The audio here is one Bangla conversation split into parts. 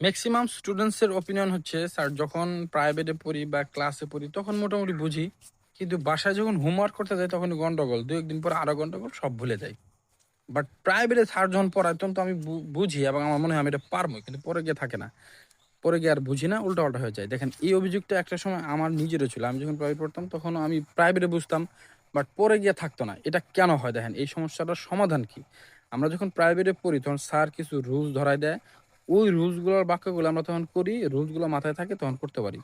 ম্যাক্সিমাম স্টুডেন্টসের ওপিনিয়ন হচ্ছে স্যার যখন প্রাইভেটে পড়ি বা ক্লাসে পড়ি তখন মোটামুটি বুঝি। কিন্তু বাসায় যখন হোমওয়ার্ক করতে যাই তখনই গন্ডগোল। ২-১ দিন পরে আরো গন্ডগোল, সব ভুলে যাই। বাট প্রাইভেটে স্যার যখন পড়ায় তখন তো আমি বুঝি এবং আমার মনে হয় আমি এটা পারবো। কিন্তু পরে গিয়ে থাকে না। পরে গিয়ে আর বুঝি না, উল্টা-পাল্টা হয়ে যায়। দেখেন এই অভিযোগটা একটা সময় আমার নিজেরও ছিল। আমি যখন প্রাইভেট পড়তাম তখন আমি প্রাইভেটে বুঝতাম, বাট পরে গিয়ে থাকতো না। এটা কেন হয় দেখেন, এই সমস্যাটার সমাধান কি? আমরা যখন প্রাইভেটে পড়ি তখন স্যার কিছু রুলস ধরায় দেয়। ওই রুলসগুলোর বাক্যগুলো আমরা তখন করি, রুলসগুলো মাথায় থাকে তখন করতে পারি।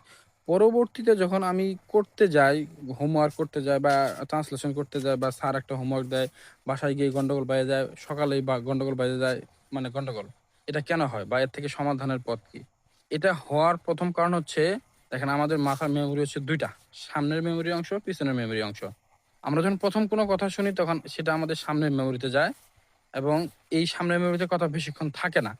পরবর্তীতে যখন আমি করতে যাই, হোমওয়ার্ক করতে যাই বা ট্রান্সলেশন করতে যাই বা স্যার একটা হোমওয়ার্ক দেয়, বাসায় গিয়ে গন্ডগোল বেজে যায়, সকালেই বা গন্ডগোল বেজে যায়, মানে গন্ডগোল। এটা কেন হয় বা এর থেকে সমাধানের পথ কি? এটা হওয়ার ১ম কারণ হচ্ছে, দেখেন আমাদের মাথার মেমোরি হচ্ছে ২ টা। সামনের মেমোরি অংশ, পিছনের মেমোরি অংশ। আমরা যখন ১ম কোনো কথা শুনি তখন সেটা আমাদের সামনের মেমোরিতে যায় এবং এই সামনের মেমোরিতে কথা বেশিক্ষণ থাকে না।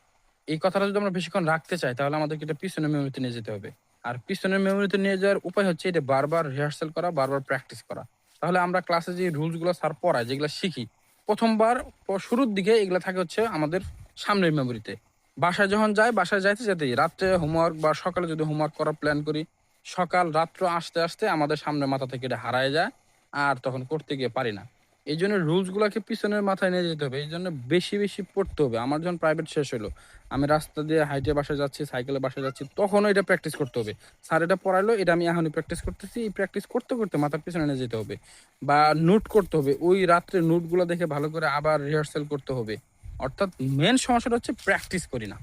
এই কথাটা যদি আমরা বেশিক্ষণ রাখতে চাই তাহলে আমাদেরকে এটা পিছনের মেমোরিতে নিয়ে যেতে হবে। আর পিছনের মেমোরিতে নিয়ে যাওয়ার উপায় হচ্ছে এটা বারবার রিহার্সাল করা, বারবার প্র্যাকটিস করা। তাহলে আমরা ক্লাসে যে রুলস গুলো স্যার পড়ায়, যেগুলা শিখি, ১ম বার শুরুর দিকে এগুলা থাকে হচ্ছে আমাদের সামনের মেমোরিতে। বাসায় যখন যাই, বাসায় যাইতে যেতেই রাত্রে হোমওয়ার্ক বা সকালে যদি হোমওয়ার্ক করার প্ল্যান করি, সকাল রাত্র আসতে আমাদের সামনের মাথা থেকে এটা হারায় যায়। আর তখন করতে গিয়ে পারি না। এইজন্য রুলস গুলাকে পিছনের মাথায় নিয়ে যেতে হবে। এইজন্য বেশি পড়তে হবে। আমার যখন প্রাইভেট শেষ হলো, আমি রাস্তা দিয়ে হাইটে বাসায় যাচ্ছি, সাইকেলে বাসায় যাচ্ছি, তখনও এটা প্র্যাকটিস করতে হবে। স্যার এটা পড়াইলো, এটা আমি এখনই প্র্যাকটিস করতেছি। এই প্র্যাকটিস করতে মাথার পিছনে নিয়ে যেতে হবে। বা নোট করতে হবে। ওই রাত্রে নোটগুলা দেখে ভালো করে আবার রিহার্সাল করতে হবে। অর্থাৎ মেইন সমস্যাটা হচ্ছে প্র্যাকটিস করি না।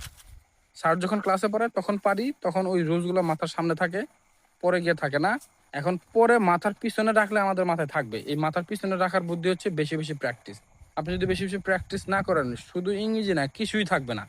স্যার যখন ক্লাসে পড়ায় তখন পারি, তখন ওই রুলসগুলো মাথার সামনে থাকে, পরে গিয়ে থাকে না। এখন পরে মাথার পিছনে রাখলে আমাদের মাথায় থাকবে। এই মাথার পিছনে রাখার বুদ্ধি হচ্ছে বেশি প্র্যাকটিস। আপনি যদি বেশি প্র্যাকটিস না করেন, শুধু ইংরেজি না, কিছুই থাকবে না।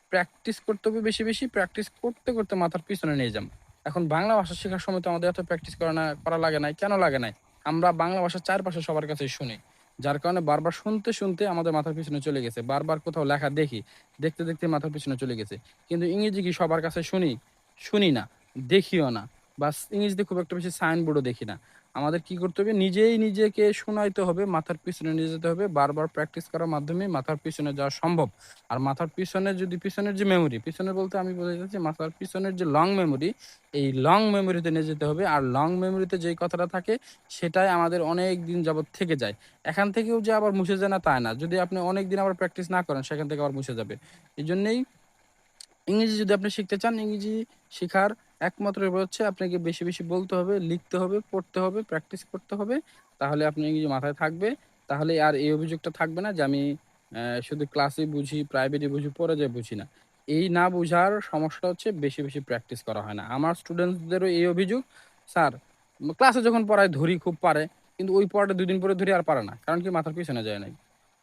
প্র্যাকটিস করতে হবে বেশি, প্র্যাকটিস করতে মাথার পিছনে নিয়ে যান। এখন বাংলা ভাষা শেখার সময় তো আমাদের এত প্র্যাকটিস করা লাগে নাই। কেন লাগে নাই? আমরা বাংলা ভাষা চারপাশে সবার কাছেই শুনি। যার কারণে বারবার শুনতে আমাদের মাথার পিছনে চলে গেছে। বারবার কোথাও লেখা দেখি, দেখতে মাথার পিছনে চলে গেছে। কিন্তু ইংরেজি কি সবার কাছে শুনি? শুনি না, দেখিও না। বাস ইংরেজিতে খুব একটা বেশি সাইনবোর্ডও দেখি না। আমাদের কি করতে হবে? নিজেই নিজেকে শুনাইতে হবে, মাথার পিছনে নিয়ে যেতে হবে। বারবার প্র্যাকটিস করার মাধ্যমে মাথার পিছনে যাওয়া সম্ভব। আর মাথার পিছনে যদি পিছনের যে মেমোরি, পিছনে বলতে আমি বোঝাতে চাচ্ছি মাথার পিছনের যে লং মেমোরি, এই লং মেমোরিতে নিয়ে যেতে হবে। আর লং মেমোরিতে যেই কথাটা থাকে সেটাই আমাদের অনেক দিন যাবৎ থেকে যায়। এখান থেকেও যে আবার মুছে যায় না তা না। যদি আপনি অনেকদিন আবার প্র্যাকটিস না করেন সেখান থেকে আবার মুছে যাবে। এজন্যই ইংরেজি যদি আপনি শিখতে চান, ইংরেজি শিখার একমাত্র উপায় হচ্ছে আপনাকে বেশি বলতে হবে, লিখতে হবে, পড়তে হবে, প্র্যাকটিস করতে হবে। তাহলে আপনার ইংরেজি মাথায় থাকবে। তাহলে আর এই অভিযোগটা থাকবে না যে আমি শুধু ক্লাসে বুঝি, প্রাইভেটে বুঝি, পরে যেয়ে বুঝি না। এই না বুঝার সমস্যাটা হচ্ছে বেশি প্র্যাকটিস করা হয় না। আমার স্টুডেন্টসদেরও এই অভিযোগ, "স্যার ক্লাসে যখন পড়াই ধরি, খুব পারে। কিন্তু ওই পড়াটা ২ দিন পরে ধরি আর পারে না। কারণ কি? মাথার পিছনে যায় নাই।"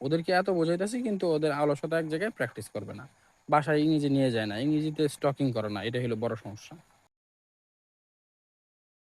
ওদেরকে এত বোঝাইতেছি কিন্তু ওদের অলসতা এক জায়গায়, প্র্যাকটিস করবে না। বাসায় ইংরেজি নিয়ে যায় না। ইংরেজিতে স্টকিং করে না। এটাই হলো বড় সমস্যা।